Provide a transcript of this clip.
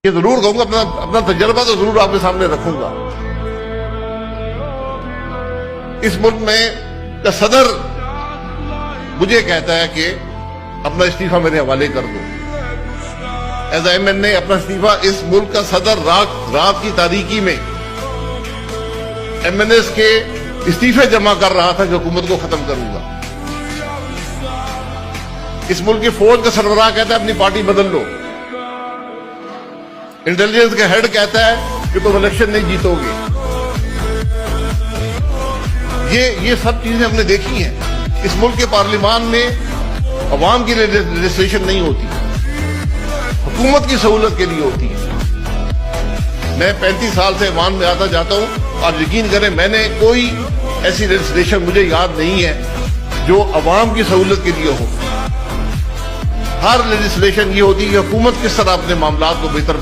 یہ ضرور کہوں گا، اپنا تجربہ تو ضرور آپ کے سامنے رکھوں گا۔ اس ملک میں کا صدر مجھے کہتا ہے کہ اپنا استعفیٰ میرے حوالے کر دو۔ ایز اے ایم نے اپنا استعفیٰ اس ملک کا صدر رات کی تاریکی میں ایم این ایس کے استعفے جمع کر رہا تھا کہ حکومت کو ختم کروں گا۔ اس ملک کی فوج کا سربراہ کہتا ہے اپنی پارٹی بدل لو۔ انٹیلیجنس کا ہیڈ کہتا ہے کہ تم الیکشن نہیں جیتو گے۔ یہ سب چیزیں ہم نے دیکھی ہیں۔ اس ملک کے پارلیمان میں عوام کی رجسٹریشن نہیں ہوتی، حکومت کی سہولت کے لیے ہوتی ہے۔ میں 35 سال سے ایوان میں آتا جاتا ہوں، آپ یقین کریں میں نے کوئی ایسی رجسٹریشن مجھے یاد نہیں ہے جو عوام کی سہولت کے لیے ہو۔ ہر لیجسلیشن یہ ہوتی ہے کہ حکومت کس طرح اپنے معاملات کو بہتر